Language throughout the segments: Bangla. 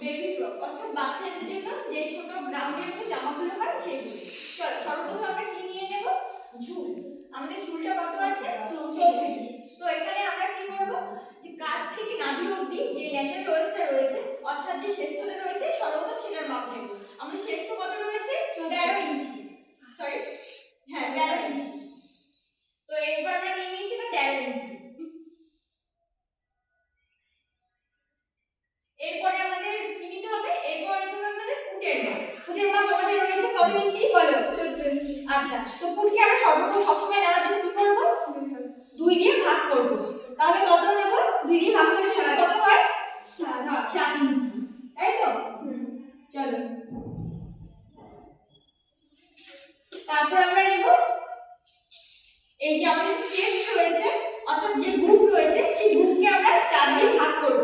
বেবি ফ্রক অর্থাৎ বাচ্চাদের জন্য যে ছোট গ্রাউন্ডের মতো জামাগুলো হয় সেগুলো। চলো সর্বপ্রথম আমরা কি নিয়ে নেব? ঝুল। আমাদের ঝুলটা কত আছে? 34। তো এখানে আমরা কি করব, যে কাঁধ থেকে নাভি অবধি যে ন্যাচারাল ওয়েস্টটা রয়েছে অর্থাৎ যে শেষটা রয়েছে সর্বপ্রথম সেটার মাপ নেব। আমাদের শেষটা কত রয়েছে? 13 ইঞ্চি, সরি হ্যাঁ 13 ইঞ্চি। তো এরপর আমরা নিয়ে নিয়েছি 13 ইঞ্চি। এরপরে আমাদের কি নিতে হবে? এরপর নিতে হবে আমাদের ফুটের মাপ। ফুটের মাপ আমাদের রয়েছে কত ইঞ্চি বলো? 14 ইঞ্চি। আচ্ছা, তো ফুটকে আমরা সবসময় নেওয়ার জন্য কি করব? 2 দিয়ে ভাগ করব। তাহলে কত নেব? 2 দিয়ে ভাগ করলে সেটা কত হয়? 7 ইঞ্চি, তাই তো? চলো তারপর আমরা নেব এই যে আমাদের চেস্ট রয়েছে অর্থাৎ যে বুক রয়েছে সেই বুককে আমরা 4 দিয়ে ভাগ করব।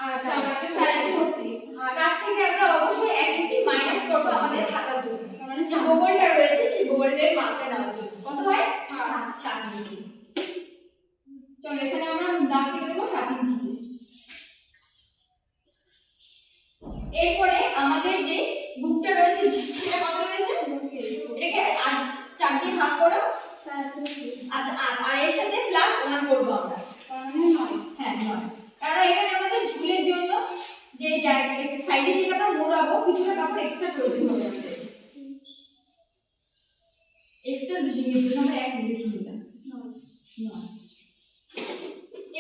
আর 4 32। আর তার থেকে আমরা অবশ্যই 1 ইঞ্চি মাইনাস করব আমাদের হাতার জন্য, মানে যে বগলটা রয়েছে সেই বগলের মাপটা নেওয়ার জন্য। কত হয়? 7 ইঞ্চি। চলো এখানে আমরা দাগ কেটে দেব 7 ইঞ্চি। এরপরে আমাদের যে বুকটা রয়েছে সেটা কত রয়েছে? এটাকে 4 দিয়ে ভাগ করো। আচ্ছা, আর এর সাথে প্লাস 1 করব আমরা, মানে 9। হ্যাঁ 9, কারণ এখানে আমাদের ঝুলের জন্য যে সাইডে যে আমরা মোড়াবো কিছুটা কাপড় এক্সট্রা প্রয়োজন হবে আমাদের। এক্সট্রা লুজিংয়ের জন্য আমরা 1 বেশি দিলাম 9।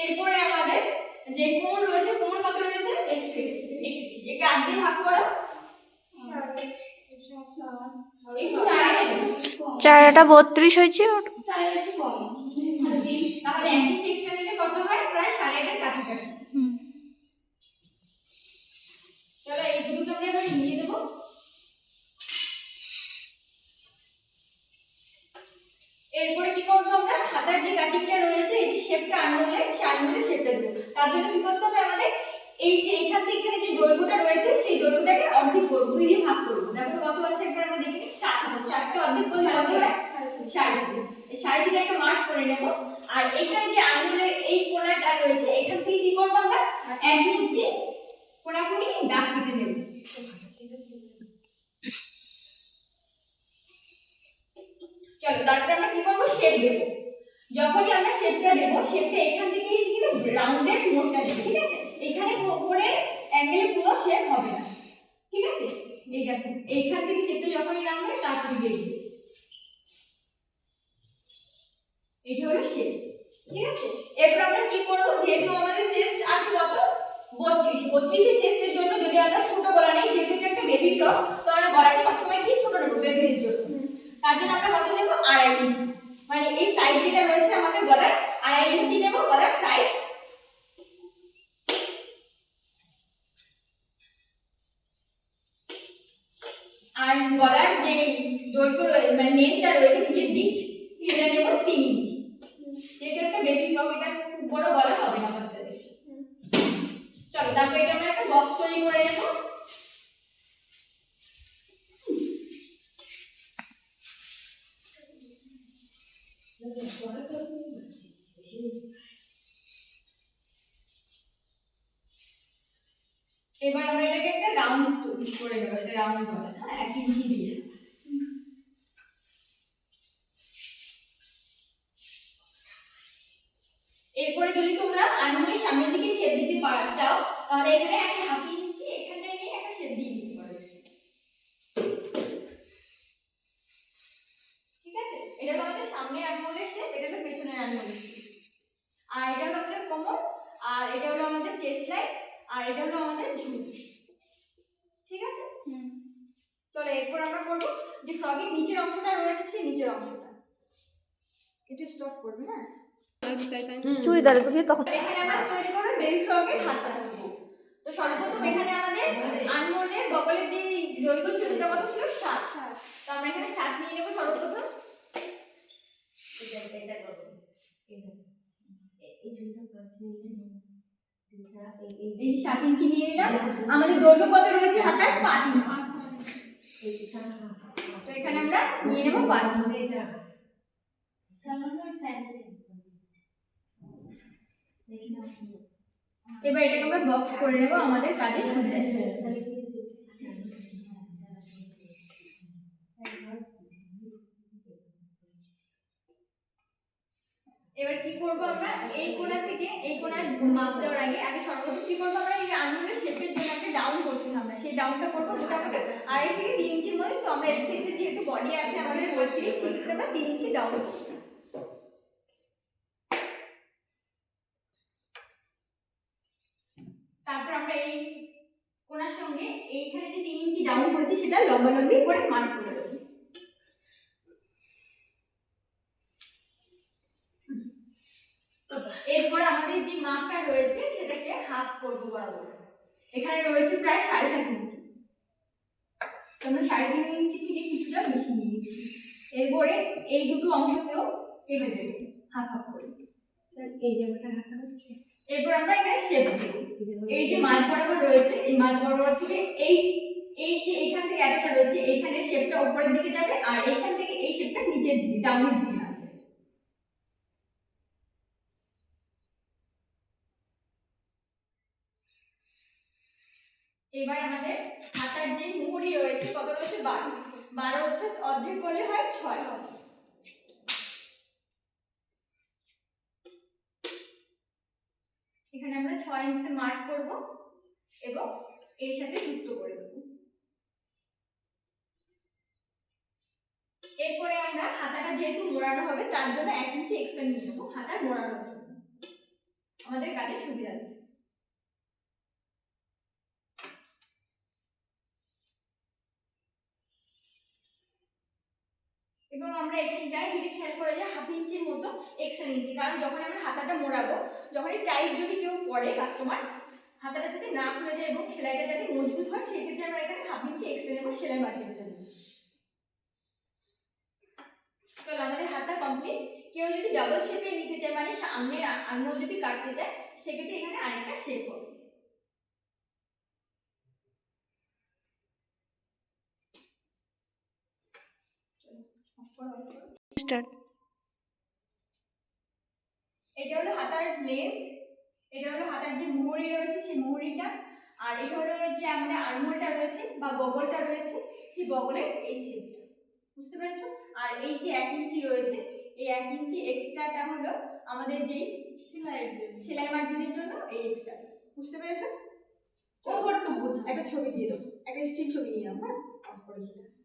এরপরে আমাদের যে কোমর রয়েছে, কোমর কত রয়েছে? 31। একে 8 দিয়ে ভাগ করো। 4টা 32 হয়েছে। 4 একটু কম, তাহলে 1 ইঞ্চি এক্সট্রা নিলে কত হয়? প্রায় 8.5 কাছাকাছি। চলো এই দুটো আমরা এবার নিয়ে দেব। এরপরে কি করব আমরা? হাতার যে কাটিংটা রয়েছে এই যে শেপটা আনমোলে, সেই আনমোলে শেপটা দেব। তার জন্য কি করতে হবে আমাদের? এই যে এখান থেকে এখানে যে দৈর্ঘ্যটা রয়েছে সেই দৈর্ঘ্যটাকে অর্ধেক করব, 2 দিয়ে ভাগ করব। দেখো কত আছে একবার আমরা দেখে নিই। 7 আছে। 7 কে অর্ধেক করলে কত হয়? 3.5। এই 3.5 একটা মার্ক করে নেব। আর এইখানে যে আনমোলের এই কোণাটা রয়েছে এখান থেকে কি করব আমরা? 1 ইঞ্চি কোণাকুণি দাগ কেটে নেব। চলো তারপরে আমরা কি করব? শেপ দেব। যখনই আমরা শেপটা দেব, শেপটা এখান থেকে এসে কিন্তু রাউন্ডের মোড়টা দেব, ঠিক আছে? এখানে উপরে অ্যাঙ্গেলে পুরো শেপ হবে না, ঠিক আছে? এই দেখো এইখান থেকে শেপটা যখনই রাউন্ড হয় তারপরে বেরিয়ে এটা হলো শেপ, ঠিক আছে? এরপর আমরা কি করব? যেহেতু আমাদের চেস্ট আছে কত? 32 এর চেস্টের জন্য যদি আমরা ছোট গলা নেই, যেহেতু এটা একটা বেবি ফ্রক, তো আমরা গলাটা সবসময় কি ছোট নেব বেবিদের জন্য। তার জন্য আমরা কত নেব? 2.5 ইঞ্চি, মানে এই সাইড যেটা রয়েছে আমাদের গলার 2.5 ইঞ্চি নেব গলার সাইড। আর গলার যে দৈর্ঘ্য রয়েছে মানে লেন্থটা রয়েছে নিচের দিক সেটা নেব 3 ইঞ্চি। যেহেতু একটা বেবি ফ্রক এটা খুব বড় গলা হবে না বাচ্চাদের। চলো তারপর এটা আমরা একটা বক্স তৈরি করে নেব। এবার আমরা এটাকে একটা রাউন্ড করে দেব, এটা রাউন্ড করে, হ্যাঁ 1 ইঞ্চি দিয়ে। এরপরে যদি তোমরা আঙুলের সামনের দিকে শেপ দিতে চাও তাহলে এখানে একটা 1/2 ইঞ্চি এখানে নিয়ে একটা শেপ দিয়ে দিতে পারো, ঠিক আছে? এটা তো আমাদের সামনের আঙুলের শেপ, এটা হলো পেছনের আঙুলের শেপ। আর এটা হলো আমাদের কোমর, আর এটা হলো আমাদের চেস্ট লাইন, আর এটা হলো আমাদের ঝুল, ঠিক আছে? চলো এরপর আমরা করব যে ফ্রকের নিচের অংশটা রয়েছে সেই নিচের অংশটা একটু স্টপ করবে, হ্যাঁ চুড়িদারে তো তখন এখানে আমরা তৈরি করব বেবি ফ্রকের হাতা। তো সর্বপ্রথম এখানে আমাদের আনমোলের বগলের যে দৈর্ঘ্য ছিল সেটা কত ছিল? 7। তো আমরা এখানে 7 নিয়ে নেব সর্বপ্রথম। এটা করব এই 7 ইঞ্চি নিয়ে নিলাম। আমাদের দৈর্ঘ্য কত রয়েছে হাতার? 5 ইঞ্চি। তো এখানে আমরা নিয়ে নেব 5 ইঞ্চি। এবার এটাকে আমরা বক্স করে নেব আমাদের কাজের সুবিধার্থে। এবার কি করব আমরা এই কোণা থেকে এই কোণায় মাপ দেওয়ার আগে সর্বপ্রথম কি করব আমরা এই আর্মহোলের শেপের জন্য একটা ডাউন করতে হবে। আমরা সেই ডাউনটা করব মোটামুটি 2.5 থেকে 3 ইঞ্চির মধ্যে। তো আমরা এই ক্ষেত্রে যেহেতু বডি আছে আমাদের 32, সেক্ষেত্রে আমরা 3 ইঞ্চি ডাউন করব। তারপর আমরা এই কোণার সঙ্গে এইখানে যে 3 ইঞ্চি ডাউন করেছি সেটা লম্বালম্বি করে মার্ক করে দেব। এরপর আমাদের যে মাপটা রয়েছে সেটাকে হাফ করব বরাবর। এখানে রয়েছে প্রায় 7.5 ইঞ্চি, আমরা 3.5 ইঞ্চি থেকে কিছুটা বেশি নিয়ে নিচ্ছি। এরপরে এই দুটো অংশকেও কেটে দেব হাফ হাফ করে। এই জায়গাটা হাতে হচ্ছে। এরপর আমরা এখানে শেপ দেব। এই যে মাঝ বরাবর রয়েছে এই মাঝ বরাবর থেকে এই যে এইখান থেকে এতটা রয়েছে এইখানে শেপটা উপরের দিকে যাবে, আর এইখান থেকে এই শেপটা নিচের দিকে ডাউনের দিকে নামবে। এবার আমাদের হাতার যে মুহুরি রয়েছে কত রয়েছে 12, 12 অর্থাৎ অর্ধেক করলে হয় 6। এখানে আমরা 6 ইঞ্চি মার্ক করব এবং এর সাথে যুক্ত করে দেব। এরপরে আমরা হাতাটা যেহেতু মোড়ানো হবে তার জন্য 1 ইঞ্চি এক্সট্রা নিয়ে নেব হাতা মোড়ানোর জন্য আমাদের কাজের সুবিধার্থে। এবং আমরা এখানটায় যদি খেয়াল করে যে 1/2 ইঞ্চির মতো এক্সট্রা নিয়েছি, কারণ যখন আমরা হাতাটা মোড়াবো যখনই টাইট যদি কেউ পরে কাস্টমার হাতাটা যাতে না খুলে যায় এবং সেলাইটা যাতে মজবুত হয় সেক্ষেত্রে আমরা এখানে 1/2 ইঞ্চি এক্সট্রা নেব সেলাই মার্জিনটা নিয়ে। চলো আমাদের হাতা কমপ্লিট। কেউ যদি ডাবল শেপে নিতে চায় মানে সামনের আর্মহোল যদি কাটতে চায় সেক্ষেত্রে এখানে আরেকটা শেপ হবে। স্টার্ট। এটা হলো হাতার লেন্থ, এটা হলো হাতার যে মুহুরি রয়েছে সেই মুহুরিটা, আর এটা হলো যে আমাদের আর্মহোলটা রয়েছে বা বগলটা রয়েছে সেই বগলের এই শেপটা, বুঝতে পেরেছো? আর এই যে 1 ইঞ্চি রয়েছে এই 1 ইঞ্চি এক্সট্রাটা হলো আমাদের যেই সেলাই মার্জিনের জন্য এই এক্সট্রাটা, বুঝতে পেরেছো? একটা ছবি দিয়ে দাও, একটা স্টিল ছবি নিয়ে নাও। হ্যাঁ, অফ করে সেটা।